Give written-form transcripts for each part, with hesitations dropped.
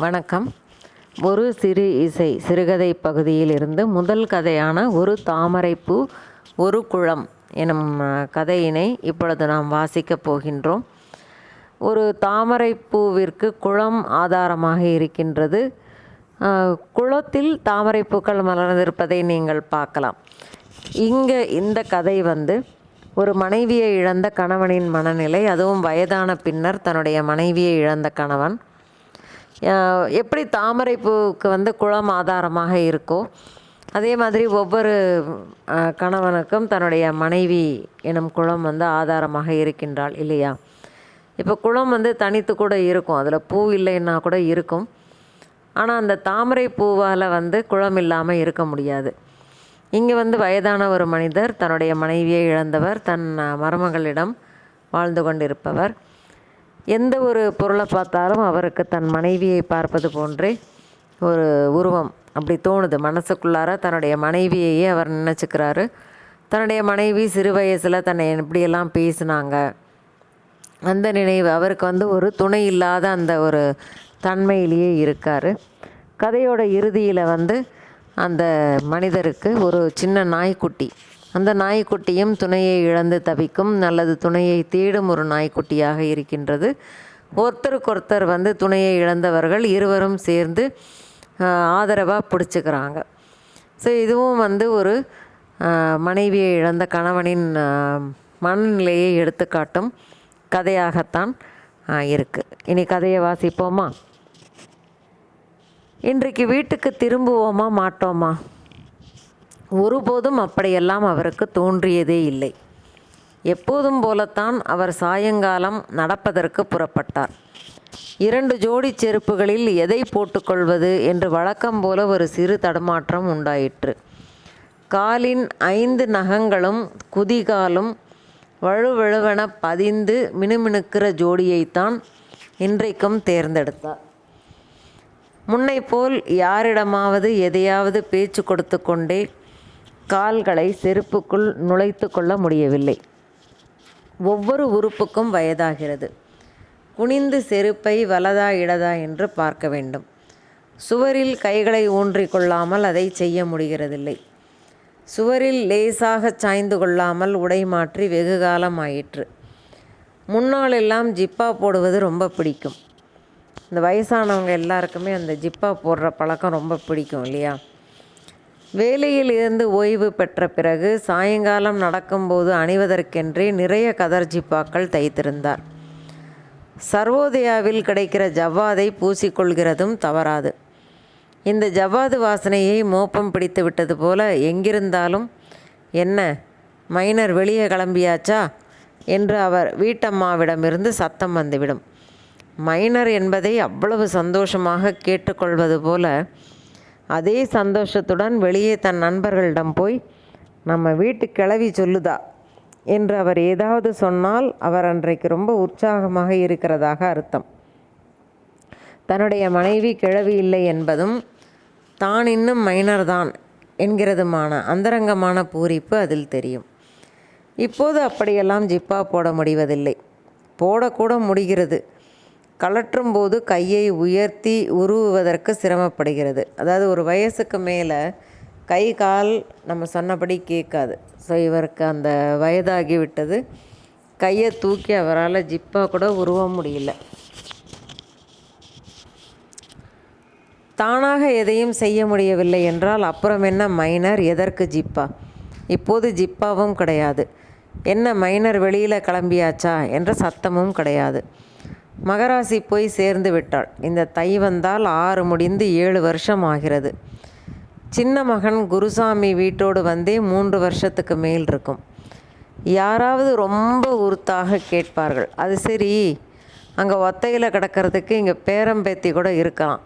வணக்கம். ஒரு சிறு இசை சிறுகதை பகுதியிலிருந்து முதல் கதையான ஒரு தாமரைப்பூ ஒரு குளம் எனும் கதையினை இப்பொழுது நாம் வாசிக்கப் போகின்றோம். ஒரு தாமரைப்பூவிற்கு குளம் ஆதாரமாக இருக்கின்றது. குளத்தில் தாமரைப்பூக்கள் மலர்ந்திருப்பதை நீங்கள் பார்க்கலாம். இங்கே இந்த கதை ஒரு மனைவியை இழந்த கணவனின் மனநிலை, அதுவும் வயதான பின்னர் தன்னுடைய மனைவியை இழந்த கணவன் எப்படி தாமரைப்பூவுக்கு குளம் ஆதாரமாக இருக்கோ அதே மாதிரி ஒவ்வொரு கணவனுக்கும் தன்னுடைய மனைவி எனும் குளம் ஆதாரமாக இருக்கின்றாள் இல்லையா? இப்போ குளம் தனித்து கூட இருக்கும், அதில் பூ இல்லைன்னா கூட இருக்கும். ஆனால் அந்த தாமரை பூவால் குளம் இல்லாமல் இருக்க முடியாது. இங்கே வயதான ஒரு மனிதர், தன்னுடைய மனைவியை இழந்தவர், தன் மருமகளிடம் வாழ்ந்து கொண்டிருப்பவர். எந்த ஒரு பொருளை பார்த்தாலும் அவருக்கு தன் மனைவியை பார்ப்பது போன்றே ஒரு உருவம் அப்படி தோணுது. மனசுக்குள்ளார தன்னுடைய மனைவியையே அவர் நினச்சிக்கிறாரு. தன்னுடைய மனைவி சிறு வயசில் தன்னை எப்படியெல்லாம் பேசினாங்க, அந்த நினைவு அவருக்கு ஒரு துணை இல்லாத அந்த ஒரு தன்மையிலேயே இருக்கார். கதையோட இறுதியில் அந்த மனிதருக்கு ஒரு சின்ன நாய்க்குட்டி, அந்த நாய்க்குட்டியும் துணையை இழந்து தவிக்கும் அல்லது துணையை தேடும் ஒரு நாய்க்குட்டியாக இருக்கின்றது. ஒருத்தருக்கொருத்தர் துணையை இழந்தவர்கள் இருவரும் சேர்ந்து ஆதரவாக பிடிச்சிக்கிறாங்க. ஸோ இதுவும் ஒரு மனைவியை இழந்த கணவனின் மனநிலையை எடுத்துக்காட்டும் கதையாகத்தான் இருக்குது. இனி கதையை வாசிப்போமா? இன்றைக்கு வீட்டுக்கு திரும்புவோமா மாட்டோமா? ஒருபோதும் அப்படியெல்லாம் அவருக்கு தோன்றியதே இல்லை. எப்போதும் போலத்தான் அவர் சாயங்காலம் நடப்பதற்கு புறப்பட்டார். 2 ஜோடி செருப்புகளில் எதை போட்டுக்கொள்வது என்று வழக்கம் போல ஒரு சிறு தடுமாற்றம் உண்டாயிற்று. காலின் 5 நகங்களும் குதிகாலும் வழுவழுவென பதிந்து மினுமினுக்கிற ஜோடியைத்தான் இன்றைக்கும் தேர்ந்தெடுத்தார். முன்னை போல் யாரிடமாவது எதையாவது பேச்சு கொடுத்து கொண்டே கால்களை செருப்புக்குள் நுழைத்து கொள்ள முடியவில்லை. ஒவ்வொரு உறுப்புக்கும் வயதாகிறது. குனிந்து செருப்பை வலதா இடதா என்று பார்க்க வேண்டும். சுவரில் கைகளை ஊன்றி கொள்ளாமல் அதை செய்ய முடிகிறதில்லை. சுவரில் லேசாக சாய்ந்து கொள்ளாமல் உடை மாற்றி வெகு காலம் ஆயிற்று. முன்னால் எல்லாம் ஜிப்பா போடுவது ரொம்ப பிடிக்கும். இந்த வயசானவங்க எல்லாருக்குமே அந்த ஜிப்பா போடுற பழக்கம் ரொம்ப பிடிக்கும் இல்லையா? வேலையில் இருந்து ஓய்வு பெற்ற பிறகு சாயங்காலம் நடக்கும்போது அணிவதற்கென்றே நிறைய கதர் ஜிப்பாக்கள் தைத்திருந்தார். சர்வோதயாவில் கிடைக்கிற ஜவ்வாதை பூசிக்கொள்கிறதும் தவறாது. இந்த ஜவ்வாது வாசனையை மோப்பம் பிடித்து விட்டது போல எங்கிருந்தாலும், என்ன மைனர் வெளியே கிளம்பியாச்சா என்று அவர் வீட்டம்மாவிடமிருந்து சத்தம் வந்துவிடும். மைனர் என்பதை அவ்வளவு சந்தோஷமாக கேட்டுக்கொள்வது போல அதே சந்தோஷத்துடன் வெளியே தன் நண்பர்களிடம் போய், நம்ம வீட்டு கிளவி சொல்லுதா என்று அவர் ஏதாவது சொன்னால் அவர் அன்றைக்கு ரொம்ப உற்சாகமாக இருக்கிறதாக அர்த்தம். தன்னுடைய மனைவி கிழவி இல்லை என்பதும் தான் இன்னும் மைனர் தான் என்கிறதுமான அந்தரங்கமான பூரிப்பு அதில் தெரியும். இப்போது அப்படியெல்லாம் ஜிப்பா போட முடிவதில்லை. போடக்கூட முடிகிறது. கழற்றும் போது கையை உயர்த்தி உருவுவதற்கு சிரமப்படுகிறது. அதாவது ஒரு வயசுக்கு மேலே கை கால் நம்ம சொன்னபடி கேட்காது. ஸோ இவருக்கு அந்த வயதாகி விட்டது. கையை தூக்கி அவரால் ஜிப்பா கூட உருவ முடியல. தானாக எதையும் செய்ய முடியவில்லை என்றால் அப்புறம் என்ன மைனர், எதற்கு ஜிப்பா? இப்போது ஜிப்பாவும் கிடையாது. என்ன மைனர் வெளியில் கிளம்பியாச்சா என்ற சத்தமும் கிடையாது. மகராசி போய் சேர்ந்து விட்டாள். இந்த தை வந்தால் 6 முடிந்து 7 வருஷம் ஆகிறது. சின்ன மகன் குருசாமி வீட்டோடு 3 வருஷத்துக்கு மேல் இருக்கும். யாராவது ரொம்ப உறுத்தாக கேட்பார்கள், அது சரி, அங்கே ஒத்தையில் கிடக்கிறதுக்கு இங்கே பேரம்பேத்தி கூட இருக்கலாம்,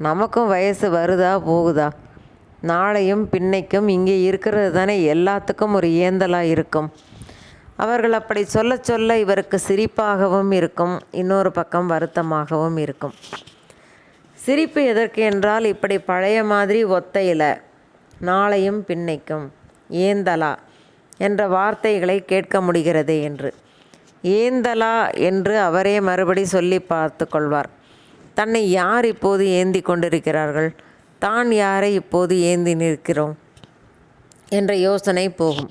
நமக்கும் வயசு வருதா போகுதா, நாளையும் பின்னைக்கும் இங்கே இருக்கிறது தானே எல்லாத்துக்கும் ஒரு ஏந்தலாக இருக்கும். அவர்கள் அப்படி சொல்ல சொல்ல இவருக்கு சிரிப்பாகவும் இருக்கும், இன்னொரு பக்கம் வருத்தமாகவும் இருக்கும். சிரிப்பு எதற்கு என்றால், இப்படி பழைய மாதிரி ஒத்தையில் நாளையும் பின்னைக்கும் ஏந்தலா என்ற வார்த்தைகளை கேட்க முடிகிறதே என்று. ஏந்தலா என்று அவரே மறுபடி சொல்லி பார்த்து கொள்வார். தன்னை யார் இப்போது ஏந்தி கொண்டிருக்கிறார்கள், தான் யாரை இப்போது ஏந்தி நிற்கிறோம் என்ற யோசனை போகும்.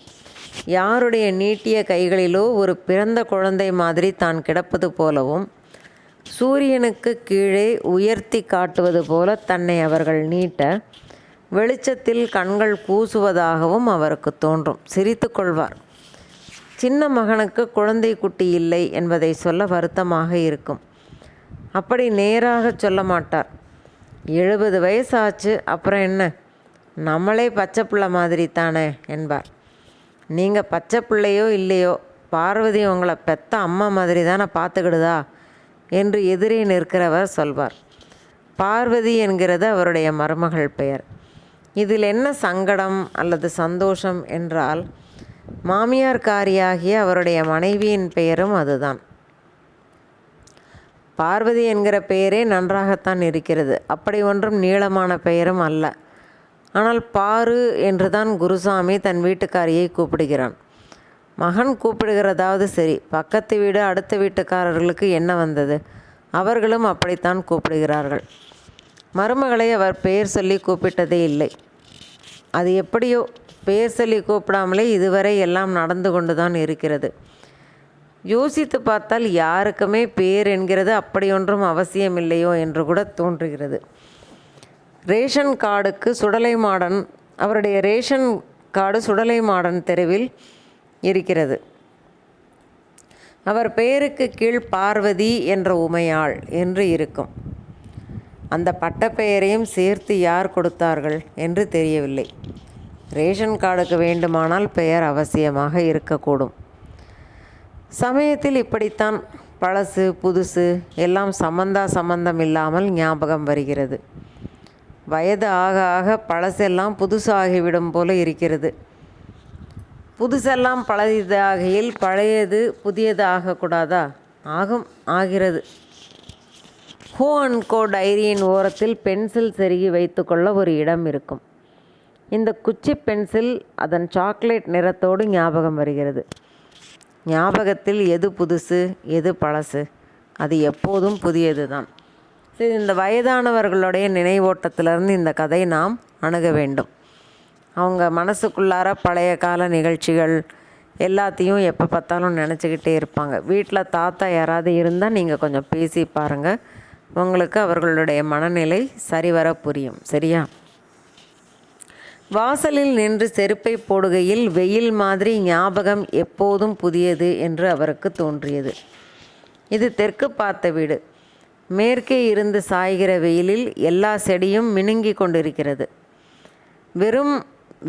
யாருடைய நீட்டிய கைகளிலோ ஒரு பிறந்த குழந்தை மாதிரி தான் கிடப்பது போலவும், சூரியனுக்கு கீழே உயர்த்தி காட்டுவது போல தன்னை அவர்கள் நீட்ட வெளிச்சத்தில் கண்கள் கூசுவதாகவும் அவருக்கு தோன்றும். சிரித்து கொள்வார். சின்ன மகனுக்கு குழந்தை குட்டி இல்லை என்பதை சொல்ல வருத்தமாக இருக்கும். அப்படி நேராக சொல்ல மாட்டார். 70 வயசாச்சு, அப்புறம் என்ன, நம்மளே பச்சை பிள்ளை மாதிரி தானே என்பார். நீங்கள் பச்சை பிள்ளையோ இல்லையோ, பார்வதி உங்களை பெத்த அம்மா மாதிரி தானே பார்த்துக்கிடுதா என்று எதிரே நிற்கிறவர் சொல்வார். பார்வதி என்கிறது அவருடைய மருமகள் பெயர். இதில் என்ன சங்கடம் அல்லது சந்தோஷம் என்றால், மாமியார்காரியாகிய அவருடைய மனைவியின் பெயரும் அதுதான். பார்வதி என்கிற பெயரே நன்றாகத்தான் இருக்கிறது. அப்படி ஒன்றும் நீளமான பெயரும் அல்ல. ஆனால் பாரு என்று தான் குருசாமி தன் வீட்டுக்காரியை கூப்பிடுகிறான். மகன் கூப்பிடுகிறதாவது சரி, பக்கத்து வீடு அடுத்த வீட்டுக்காரர்களுக்கு என்ன வந்தது? அவர்களும் அப்படித்தான் கூப்பிடுகிறார்கள். மருமகளை அவர் பெயர் சொல்லி கூப்பிட்டதே இல்லை. அது எப்படியோ பெயர் சொல்லி கூப்பிடாமலே இதுவரை எல்லாம் நடந்து கொண்டு தான் இருக்கிறது. யோசித்து பார்த்தால் யாருக்குமே பேர் என்கிறது அப்படியொன்றும் அவசியமில்லையோ என்று கூட தோன்றுகிறது. ரேஷன் கார்டுக்கு சுடலைமாடன், அவருடைய ரேஷன் கார்டு சுடலைமாடன் தெருவில் இருக்கிறது. அவர் பெயருக்கு கீழ் பார்வதி என்ற உமையாள் என்று இருக்கும். அந்த பட்டப்பெயரையும் சேர்த்து யார் கொடுத்தார்கள் என்று தெரியவில்லை. ரேஷன் கார்டுக்கு வேண்டுமானால் பெயர் அவசியமாக இருக்கக்கூடும். சமயத்தில் இப்படித்தான் பழசு புதுசு எல்லாம் சம்பந்தம் இல்லாமல் ஞாபகம் வருகிறது. வயது ஆக ஆக பழசெல்லாம் புதுசு ஆகிவிடும் போல இருக்கிறது. புதுசெல்லாம் பழையதாகையில் பழையது புதியது ஆகக்கூடாதா? ஆகிறது. ஹோ அண்ட் கோ டைரியின் ஓரத்தில் பென்சில் செருகி வைத்துக்கொள்ள ஒரு இடம் இருக்கும். இந்த குச்சி பென்சில் அதன் சாக்லேட் நிறத்தோடு ஞாபகம் வருகிறது. ஞாபகத்தில் எது புதுசு எது பழசு? அது எப்போதும் புதியது தான். சரி, இந்த வயதானவர்களுடைய நினைவோட்டத்திலிருந்து இந்த கதை நாம் அணுக வேண்டும். அவங்க மனசுக்குள்ளார பழைய கால நிகழ்ச்சிகள் எல்லாத்தையும் எப்போ பார்த்தாலும் நினச்சிக்கிட்டே இருப்பாங்க. வீட்டில் தாத்தா யாராவது இருந்தால் நீங்கள் கொஞ்சம் பேசி பாருங்கள், உங்களுக்கு அவர்களுடைய மனநிலை சரிவர புரியும். சரியா? வாசலில் நின்று செருப்பை போடுகையில் வெயில் மாதிரி ஞாபகம் எப்போதும் புதியது என்று அவருக்கு தோன்றியது. இது தெற்கு பார்த்த வீடு. மேற்கே இருந்து சாய்கிற வெயிலில் எல்லா செடியும் மினுங்கி கொண்டிருக்கிறது. வெறும்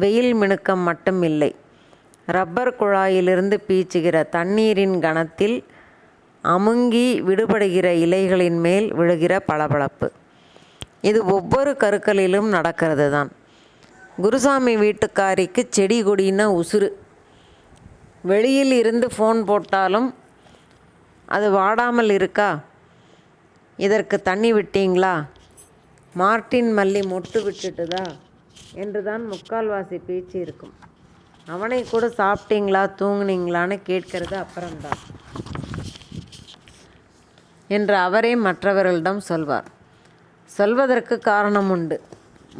வெயில் மினுக்கம் மட்டும் இல்லை, ரப்பர் குழாயிலிருந்து பீச்சுகிற தண்ணீரின் கணத்தில் அமுங்கி விடுபடுகிற இலைகளின் மேல் விழுகிற பளபளப்பு. இது ஒவ்வொரு கருக்களிலும் நடக்கிறது தான். குருசாமி வீட்டுக்காரிக்கு செடி கொடின்னா உசுறு. வெளியில் இருந்து ஃபோன் போட்டாலும் அது வாடாமல் இருக்கா, இதற்கு தண்ணி விட்டீங்களா, மார்ட்டின் மல்லி மொட்டு விட்டுட்டுதா என்று தான் முக்கால்வாசி பேச்சு இருக்கும். அவனை கூட சாப்பிட்டீங்களா தூங்குனீங்களான்னு கேட்கறது அப்புறம்தான் என்று அவரே மற்றவர்களிடம் சொல்வார். சொல்வதற்கு காரணம் உண்டு.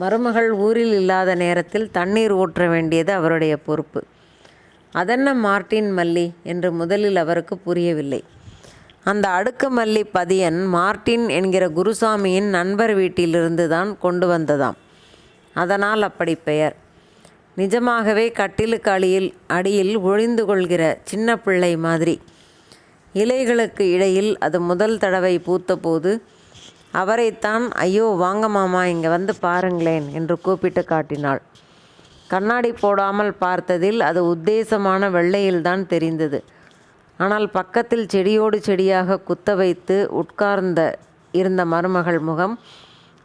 மருமகள் ஊரில் இல்லாத நேரத்தில் தண்ணீர் ஊற்ற வேண்டியது அவருடைய பொறுப்பு. அதென்ன மார்ட்டின் மல்லி என்று முதலில் அவருக்கு புரியவில்லை. அந்த அடுக்கு மல்லி பதியன் மார்ட்டின் என்கிற குருசாமியின் நண்பர் வீட்டிலிருந்து தான் கொண்டு வந்ததாம். அதனால் அப்படி பெயர். நிஜமாகவே கட்டிலுக்கு அடியில் ஒளிந்து கொள்கிற சின்ன பிள்ளை மாதிரி. இலைகளுக்கு இடையில் அது முதல் தடவை பூத்தபோது அவரைத்தான் ஐயோ வாங்க மாமா இங்கே வந்து பாருங்களேன் என்று கூப்பிட்டு காட்டினாள். கண்ணாடி போடாமல் பார்த்ததில் அது உத்தேசமான வெள்ளையில்தான் தெரிந்தது. ஆனால் பக்கத்தில் செடியோடு செடியாக குத்த வைத்து உட்கார்ந்த இருந்த மருமகள் முகம்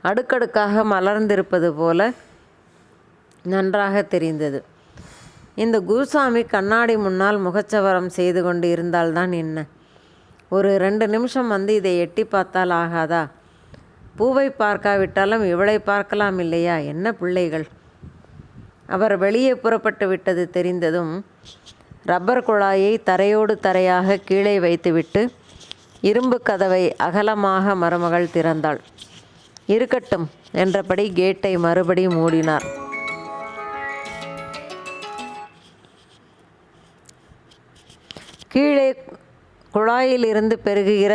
அடுக்கடுக்காக மலர்ந்திருப்பது போல நன்றாக தெரிந்தது. இந்த குருசாமி கண்ணாடி முன்னால் முகச்சவரம் செய்து கொண்டு இருந்தால்தான் என்ன? ஒரு 2 நிமிஷம் வந்து இதை எட்டி பார்த்தால் ஆகாதா? பூவை பார்க்காவிட்டாலும் இவளை பார்க்கலாம் இல்லையா? என்ன பிள்ளைகள்! அவர் வெளியே புறப்பட்டு விட்டது தெரிந்ததும் ரப்பர் குழாயை தரையோடு தரையாக கீழே வைத்துவிட்டு இரும்பு கதவை அகலமாக மருமகள் திறந்தாள். இருக்கட்டும் என்றபடி கேட்டை மறுபடி மூடினார். கீழே குழாயிலிருந்து பெருகுகிற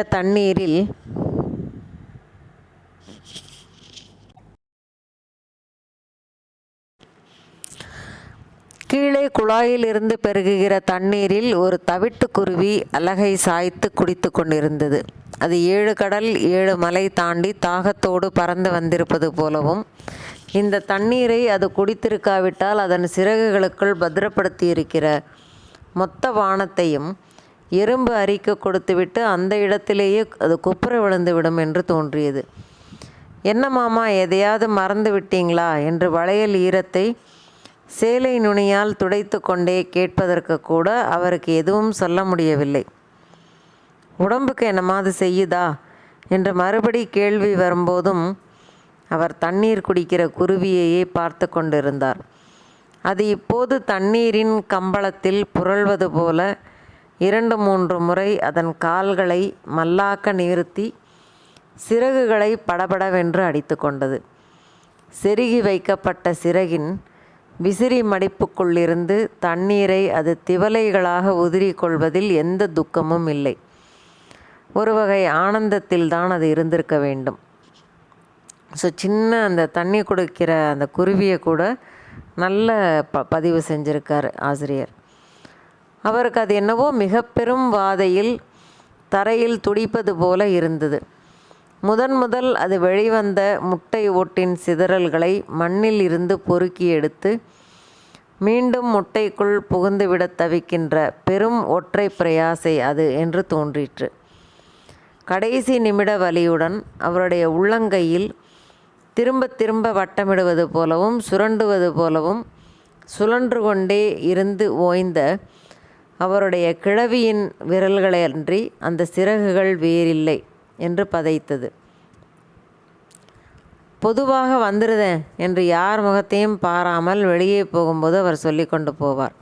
தண்ணீரில் ஒரு தவிட்டுக்குருவி அலகை சாய்த்து குடித்து கொண்டிருந்தது. அது 7 கடல் 7 மலை தாண்டி தாகத்தோடு பறந்து வந்திருப்பது போலவும், இந்த தண்ணீரை அது குடித்திருக்காவிட்டால் அதன் சிறகுகளுக்குள் பத்திரப்படுத்தியிருக்கிற மொத்த வானத்தையும் எறும்பு அரிக்க கொடுத்துவிட்டு அந்த இடத்திலேயே அது குப்புற விழுந்துவிடும் என்று தோன்றியது. என்ன மாமா, எதையாவது மறந்து விட்டீங்களா என்று வளையல் ஈரத்தை சேலை நுனியால் துடைத்து கொண்டே கேட்பதற்கு கூட அவருக்கு எதுவும் சொல்ல முடியவில்லை. உடம்புக்கு என்னமாவது செய்யுதா என்று மறுபடி கேள்வி வரும்போதும் அவர் தண்ணீர் குடிக்கிற குருவியையே பார்த்து கொண்டிருந்தார். அது இப்போது தண்ணீரின் கம்பளத்தில் புரள்வது போல 2-3 முறை அதன் கால்களை மல்லாக்க நிறுத்தி சிறகுகளை படபடவென்று அடித்து கொண்டது. செருகி வைக்கப்பட்ட சிறகின் விசிறி மடிப்புக்குள்ளிருந்து தண்ணீரை அது திவலைகளாக உதிரிக்கொள்வதில் எந்த துக்கமும் இல்லை. ஒரு வகை ஆனந்தத்தில்தான் அது இருந்திருக்க வேண்டும். சின்ன அந்த தண்ணி குடிக்கிற அந்த குருவியை கூட நல்ல பதிவு செஞ்சுருக்கார் ஆசிரியர். அவருக்கு அது என்னவோ மிக பெரும் வாதையில் தரையில் துடிப்பது போல இருந்தது. முதல் அது வெளிவந்த முட்டை ஓட்டின் சிதறல்களை மண்ணில் இருந்து பொறுக்கி எடுத்து மீண்டும் முட்டைக்குள் புகுந்துவிட தவிக்கின்ற பெரும் ஒற்றை பிரயாசை அது என்று தோன்றிற்று. கடைசி நிமிட வலியுடன் அவருடைய உள்ளங்கையில் திரும்ப வட்டமிடுவது போலவும் சுரண்டுவது போலவும் சுழன்று கொண்டே இருந்து ஓய்ந்த அவருடைய கிழவியின் விரல்களன்றி அந்த சிறகுகள் வேறில்லை என்று பதைத்தது. பொதுவாக வந்துடுதேன் என்று யார் முகத்தையும் பாராமல் வெளியே போகும்போது அவர் சொல்லி கொண்டு போவார்.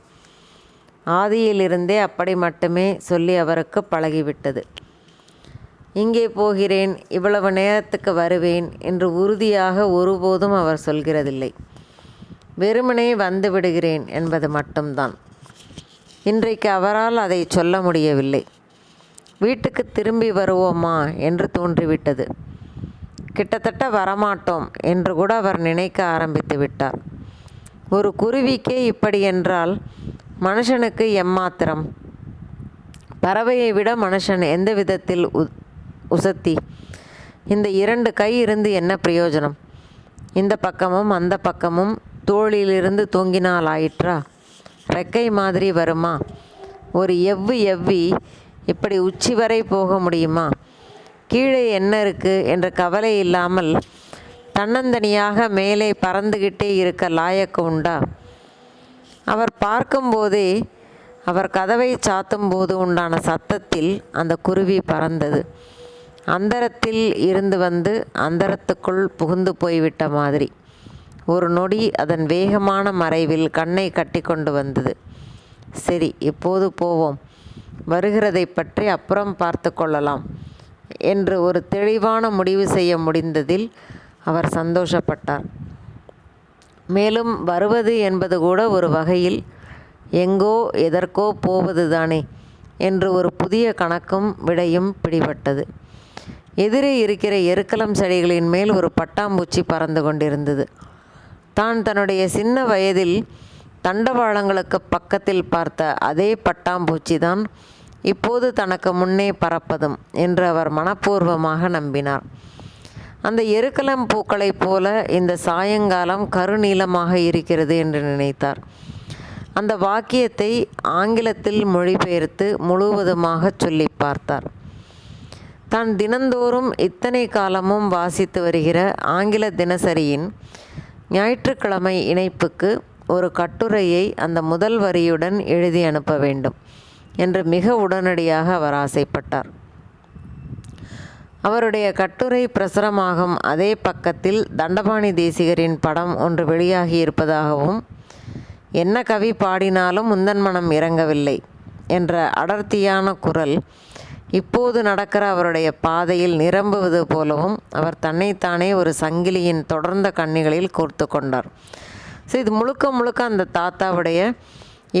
ஆதியிலிருந்தே அப்படி மட்டுமே சொல்லி அவருக்கு பழகிவிட்டது. இங்கே போகிறேன், இவ்வளவு நேரத்துக்கு வருவேன் என்று உறுதியாக ஒருபோதும் அவர் சொல்கிறதில்லை. வெறுமனே வந்து விடுகிறேன் என்பது மட்டும்தான். இன்றைக்கு அவரால் அதை சொல்ல முடியவில்லை. வீட்டுக்கு திரும்பி வருவோமா என்று தோன்றிவிட்டது. கிட்டத்தட்ட வரமாட்டோம் என்று கூட அவர் நினைக்க ஆரம்பித்து விட்டார். ஒரு குருவிக்கே இப்படி என்றால் மனுஷனுக்கு எம்மாத்திரம்? பறவையை விட மனுஷன் எந்த விதத்தில் உசத்தி? இந்த 2 கை இருந்து என்ன பிரயோஜனம்? இந்த பக்கமும் அந்த பக்கமும் தோளிலிருந்து தூங்கினால் ஆயிற்றா? ரெக்கை மாதிரி வருமா? ஒரு எவ்வி இப்படி உச்சி வரை போக முடியுமா? கீழே என்ன இருக்கு என்ற கவலை இல்லாமல் தன்னந்தனியாக மேலே பறந்துகிட்டே இருக்க லாயக்கு உண்டா? அவர் பார்க்கும்போதே, அவர் கதவை சாத்தும் போது உண்டான சத்தத்தில் அந்த குருவி பறந்தது. அந்தரத்தில் இருந்து வந்து அந்தரத்துக்குள் புகுந்து போய்விட்ட மாதிரி. ஒரு நொடி அதன் வேகமான மறைவில் கண்ணை கட்டி கொண்டு வந்தது. சரி, இப்போது போவோம், வருகிறதை பற்றி அப்புறம் பார்த்து கொள்ளலாம் என்று ஒரு தெளிவான முடிவு செய்ய முடிந்ததில் அவர் சந்தோஷப்பட்டார். மேலும் வருவது என்பது கூட ஒரு வகையில் எங்கோ எதற்கோ போவது தானே என்று ஒரு புதிய கணக்கும் விடையும் பிடிபட்டது. எதிரே இருக்கிற எருக்கலம் செடிகளின் மேல் ஒரு பட்டாம்பூச்சி பறந்து கொண்டிருந்தது. தன்னுடைய சின்ன வயதில் தண்டவாளங்களுக்கு பக்கத்தில் பார்த்த அதே பட்டாம்பூச்சி தான் இப்போது தனக்கு முன்னே பறப்பதும் என்று அவர் மனப்பூர்வமாக நம்பினார். அந்த எருக்கலம் பூக்களைப் போல இந்த சாயங்காலம் கருநீலமாக இருக்கிறது என்று நினைத்தார். அந்த வாக்கியத்தை ஆங்கிலத்தில் மொழிபெயர்த்து முழுவதுமாக சொல்லி பார்த்தார். தான் தினந்தோறும் இத்தனை காலமும் வாசித்து வருகிற ஆங்கில தினசரியின் ஞாயிற்றுக்கிழமை இணைப்புக்கு ஒரு கட்டுரையை அந்த முதல் வரியுடன் எழுதி அனுப்ப வேண்டும் என்று மிக உடனடியாக அவர் ஆசைப்பட்டார். அவருடைய கட்டுரை பிரசுரமாகும் அதே பக்கத்தில் தண்டபாணி தேசிகரின் படம் ஒன்று வெளியாகி இருப்பதாகவும், என்ன கவி பாடினாலும் முந்தன் மனம் இறங்கவில்லை என்ற அடர்த்தியான குரல் இப்போது நடக்கிற அவருடைய பாதையில் நிரம்புவது போலவும் அவர் தன்னைத்தானே ஒரு சங்கிலியின் தொடர்ந்த கண்ணிகளில் கோர்த்து கொண்டார். ஸோ இது முழுக்க முழுக்க அந்த தாத்தாவுடைய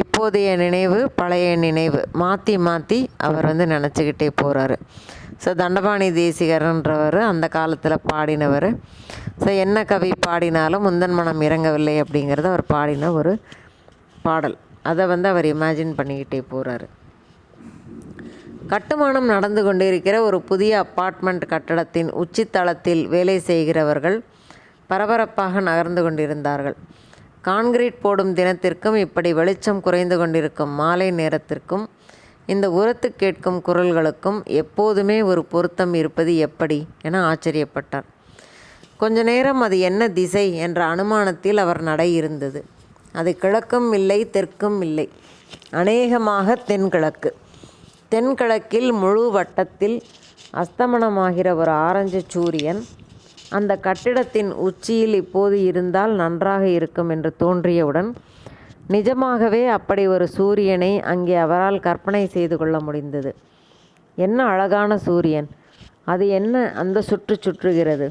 இப்போதைய நினைவு, பழைய நினைவு மாற்றி மாற்றி அவர் நினச்சிக்கிட்டே போகிறாரு. ஸோ தண்டபாணி தேசிகர்ன்றவர் அந்த காலத்தில் பாடினவர். ஸோ என்ன கவி பாடினாலும் முந்தன் மனம் இறங்கவில்லை அப்படிங்கிறத அவர் பாடின ஒரு பாடல். அதை அவர் இமேஜின் பண்ணிக்கிட்டே போகிறாரு. கட்டுமானம் நடந்து கொண்டிருக்கிற ஒரு புதிய அப்பார்ட்மெண்ட் கட்டடத்தின் உச்சித்தளத்தில் வேலை செய்கிறவர்கள் பரபரப்பாக நகர்ந்து கொண்டிருந்தார்கள். கான்கிரீட் போடும் தினத்திற்கும் இப்படி வெளிச்சம் குறைந்து கொண்டிருக்கும் மாலை நேரத்திற்கும் இந்த உரத்து கேட்கும் குரல்களுக்கும் எப்போதுமே ஒரு பொருத்தம் இருப்பது எப்படி என ஆச்சரியப்பட்டார். கொஞ்ச நேரம் அது என்ன திசை என்ற அனுமானத்தில் அவர் நடை இருந்தது. அது கிழக்கும் இல்லை, தெற்கும் இல்லை, அநேகமாக தென்கிழக்கு. தென்கிழக்கில் முழு வட்டத்தில் அஸ்தமனமாகிற ஒரு ஆரஞ்சு சூரியன் அந்த கட்டிடத்தின் உச்சியில் இப்போது இருந்தால் நன்றாக இருக்கும் என்று தோன்றியவுடன் நிஜமாகவே அப்படி ஒரு சூரியனை அங்கே அவரால் கற்பனை செய்து கொள்ள முடிந்தது. என்ன அழகான சூரியன்! அது என்ன அந்த சுற்றுகிறது?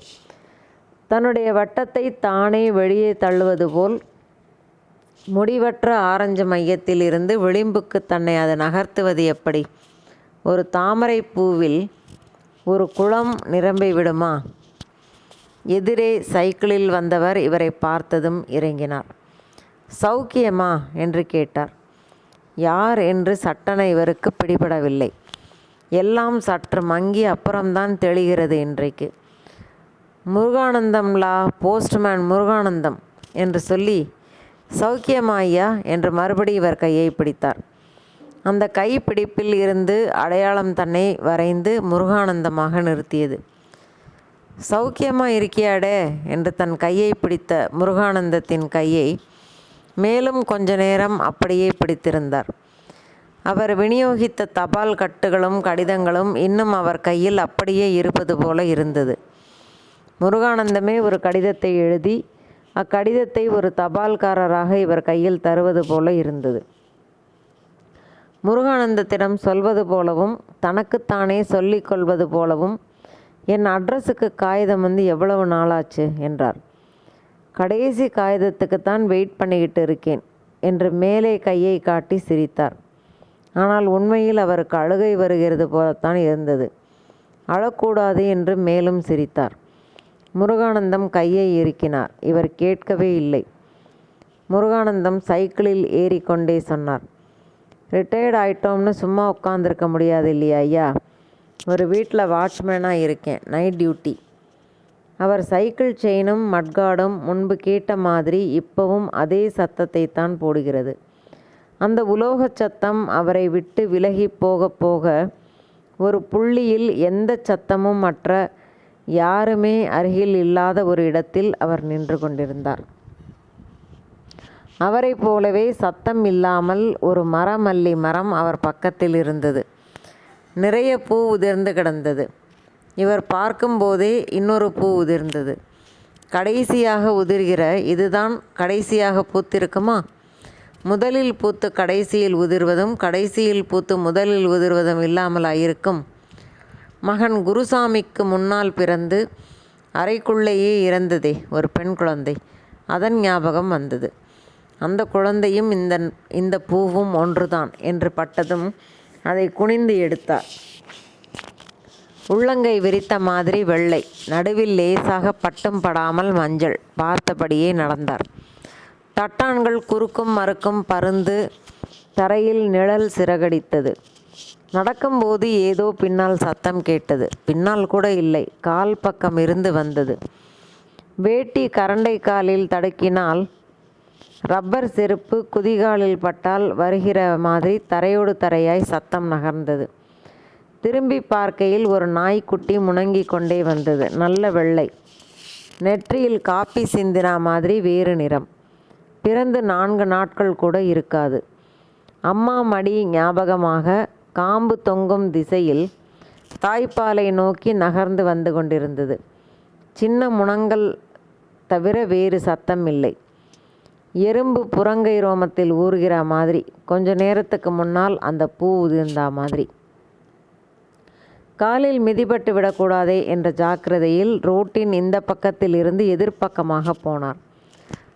தன்னுடைய வட்டத்தை தானே வெளியே தள்ளுவது போல் முடிவற்ற ஆரஞ்சு மையத்தில் இருந்து விளிம்புக்கு தன்னை அது நகர்த்துவது எப்படி? ஒரு தாமரை பூவில் ஒரு குளம் நிரம்பி விடுமா? எதிரே சைக்கிளில் வந்தவர் இவரை பார்த்ததும் இறங்கினார். சௌக்கியமா என்று கேட்டார். யார் என்று சட்டென இவருக்கு பிடிபடவில்லை. எல்லாம் சற்று மங்கி அப்புறம்தான் தெளிகிறது இன்றைக்கு. முருகானந்தம்லா, போஸ்ட்மேன் முருகானந்தம் என்று சொல்லி சௌக்கியமா ஐயா என்று மறுபடி இவர் கையை பிடித்தார். அந்த கைப்பிடிப்பில் இருந்து அடையாளம் தன்னை வரைந்து முருகானந்தமாக நிறுத்தியது. சௌக்கியமாக இருக்கியாடே என்று தன் கையை பிடித்த முருகானந்தத்தின் கையை மேலும் கொஞ்ச நேரம் அப்படியே பிடித்திருந்தார். அவர் விநியோகித்த தபால் கட்டுகளும் கடிதங்களும் இன்னும் அவர் கையில் அப்படியே இருப்பது போல இருந்தது. முருகானந்தமே ஒரு கடிதத்தை எழுதி அக்கடிதத்தை ஒரு தபால்காரராக இவர் கையில் தருவது போல இருந்தது. முருகானந்தத்திடம் சொல்வது போலவும் தனக்குத்தானே சொல்லிக் கொள்வது போலவும், என் அட்ரஸுக்கு காகிதம் எவ்வளவு நாளாச்சு என்றார். கடைசி காகிதத்துக்குத்தான் வெயிட் பண்ணிக்கிட்டு இருக்கேன் என்று மேலே கையை காட்டி சிரித்தார். ஆனால் உண்மையில் அவருக்கு அழுகை வருகிறது போலத்தான் இருந்தது. அழக்கூடாது என்று மேலும் சிரித்தார். முருகானந்தம் கையை இறுக்கினார். இவர் கேட்கவே இல்லை. முருகானந்தம் சைக்கிளில் ஏறிக்கொண்டே சொன்னார், ரிட்டையர்ட் ஆயிட்டோம்னு சும்மா உட்காந்துருக்க முடியாது இல்லையா ஐயா? ஒரு வீட்டில் வாட்ச்மேனாக இருக்கேன், நைட் டியூட்டி. அவர் சைக்கிள் செயினும் மட்கார்டும் முன்பு கேட்ட மாதிரி இப்பவும் அதே சத்தத்தை தான் போடுகிறது. அந்த உலோகச் சத்தம் அவரை விட்டு விலகி போக போக ஒரு புள்ளியில் எந்த சத்தமும் மற்ற யாருமே அருகில் இல்லாத ஒரு இடத்தில் அவர் நின்று கொண்டிருந்தார். அவரை போலவே சத்தம் இல்லாமல் ஒரு மரமல்லி மரம் அவர் பக்கத்தில் இருந்தது. நிறைய பூ உதிர்ந்து கிடந்தது. இவர் பார்க்கும்போதே இன்னொரு பூ உதிர்ந்தது. கடைசியாக உதிர்கிற இதுதான் கடைசியாக பூத்திருக்குமா? முதலில் பூத்து கடைசியில் உதிர்வதும் கடைசியில் பூத்து முதலில் உதிர்வதும் இல்லாமலாயிருக்கும். மகன் குருசாமிக்கு முன்னால் பிறந்து அறைக்குள்ளேயே இறந்ததே ஒரு பெண் குழந்தை, அதன் ஞாபகம் வந்தது. அந்த குழந்தையும் இந்த பூவும் ஒன்றுதான் என்று பட்டதும் அதை குனிந்து எடுத்தார். உள்ளங்கை விரித்த மாதிரி வெள்ளை, நடுவில் லேசாக பட்டும் படாமல் மஞ்சள். பார்த்தபடியே நடந்தார். தட்டான்கள் குறுக்கும் மறுக்கும் பருந்து தரையில் நிழல் சிறகடித்தது. நடக்கும்போது ஏதோ பின்னால் சத்தம் கேட்டது. பின்னால் கூட இல்லை, கால் பக்கம் இருந்து வந்தது. வேட்டி கரண்டை காலில் தடுக்கினால் ரப்பர் செருப்பு குதிகாலில் பட்டால் வருகிற மாதிரி தரையோடு தரையாய் சத்தம் நகர்ந்தது. திரும்பி பார்க்கையில் ஒரு நாய்க்குட்டி முணங்கி கொண்டே வந்தது. நல்ல வெள்ளை, நெற்றியில் காப்பி சிந்தினா மாதிரி வேறு நிறம். பிறந்து 4 நாட்கள் கூட இருக்காது. அம்மா மடி ஞாபகமாக காம்பு தொங்கும் திசையில் தாய்ப்பாலை நோக்கி நகர்ந்து வந்து கொண்டிருந்தது. சின்ன முனங்கல் தவிர வேறு சத்தம் இல்லை. எறும்பு புறங்கை ரோமத்தில் ஊறுகிற மாதிரி, கொஞ்ச நேரத்துக்கு முன்னால் அந்த பூ உதிர்ந்தா மாதிரி. காலில் மிதிபட்டு விடக்கூடாதே என்ற ஜாக்கிரதையில் ரோட்டின் இந்த பக்கத்தில் இருந்து எதிர்ப்பக்கமாக போனார்.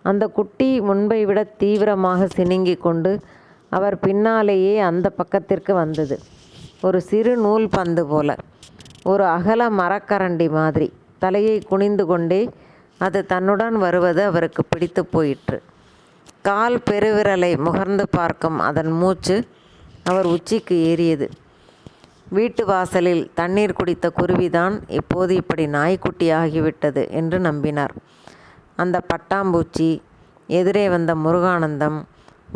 அந்த குட்டி முன்பை விட தீவிரமாக சினுங்கி கொண்டு அவர் பின்னாலேயே அந்த பக்கத்திற்கு வந்தது. ஒரு சிறு நூல் பந்து போல, ஒரு அகல மரக்கரண்டி மாதிரி தலையை குனிந்து கொண்டே அது தன்னுடன் வருவது அவருக்கு பிடித்து போயிற்று. கால் பெருவிரலை முகர்ந்து பார்க்கும் அதன் மூச்சு அவர் உச்சிக்கு ஏறியது. வீட்டு வாசலில் தண்ணீர் குடித்த குருவிதான் இப்போது இப்படி நாய்க்குட்டி ஆகிவிட்டது என்று நம்பினார். அந்த பட்டாம்பூச்சி, எதிரே வந்த முருகானந்தம்,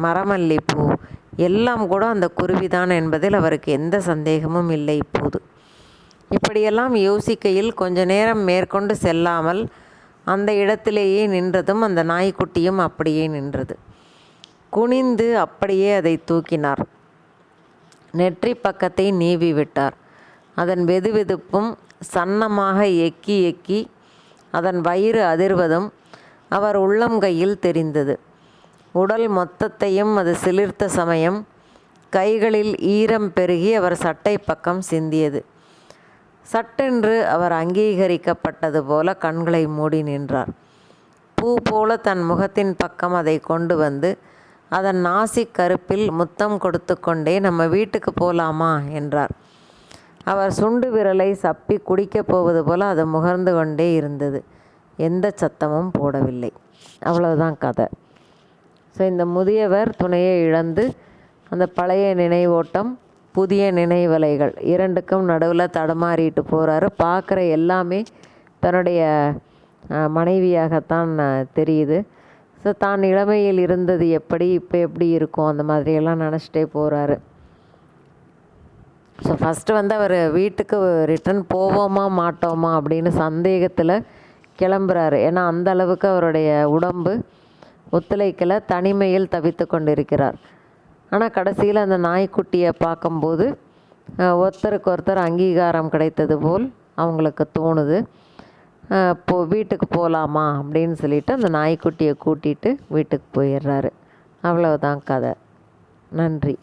மரமல்லிப்பூ எல்லாம் கூட அந்த குருவிதான் என்பதில் அவருக்கு எந்த சந்தேகமும் இல்லை. இப்போது இப்படியெல்லாம் யோசிக்கையில் கொஞ்ச நேரம் மேற்கொண்டு செல்லாமல் அந்த இடத்திலேயே நின்றதும் அந்த நாய்க்குட்டியும் அப்படியே நின்றது. குனிந்து அப்படியே அதை தூக்கினார். நெற்றி பக்கத்தை நீவி விட்டார். அதன் வெதுவெதுப்பும் சன்னமாக எக்கி எக்கி அதன் வயிறு அதிர்வதும் அவர் உள்ளங்கையில் தெரிந்தது. உடல் மொத்தத்தையும் அது சிலிர்த்த சமயம் கைகளில் ஈரம் பெருகி அவர் சட்டை பக்கம் சிந்தியது. சட்டென்று அவர் அங்கீகரிக்கப்பட்டது போல கண்களை மூடி நின்றார். பூ போல தன் முகத்தின் பக்கம் அதை கொண்டு வந்து அதன் நாசிக் கருப்பில் முத்தம் கொடுத்து கொண்டே, நம்ம வீட்டுக்கு போகலாமா என்றார். அவர் சுண்டு விரலை சப்பி குடிக்கப் போவது போல அது முகர்ந்து கொண்டே இருந்தது. எந்த சத்தமும் போடவில்லை. அவ்வளவுதான் கதை. ஸோ இந்த முதியவர் துணையை இழந்து அந்த பழைய நினைவோட்டம், புதிய நினைவலைகள் இரண்டுக்கும் நடுவில் தடுமாறிட்டு போகிறாரு. பார்க்குற எல்லாமே தன்னுடைய மனைவியாகத்தான் தெரியுது. ஸோ தான் இளமையில் இருந்தது எப்படி, இப்போ எப்படி இருக்கும், அந்த மாதிரியெல்லாம் நினச்சிட்டே போகிறாரு. ஸோ ஃபஸ்ட்டு அவர் வீட்டுக்கு ரிட்டன் போவோமா மாட்டோமா அப்படின்னு சந்தேகத்தில் கிளம்புறாரு. ஏன்னா அந்த அளவுக்கு அவருடைய உடம்பு ஒத்துழைக்கலை, தனிமையில் தவித்து கொண்டிருக்கிறார். ஆனால் கடைசியில் அந்த நாய்க்குட்டியை பார்க்கும்போது ஒருத்தருக்கு ஒருத்தர் அங்கீகாரம் கிடைத்தது போல் அவங்களுக்கு தோணுது. வீட்டுக்கு போகலாமா அப்படின்னு சொல்லிட்டு அந்த நாய்க்குட்டியை கூட்டிகிட்டு வீட்டுக்கு போயிடுறாரு. அவ்வளவுதான் கதை. நன்றி.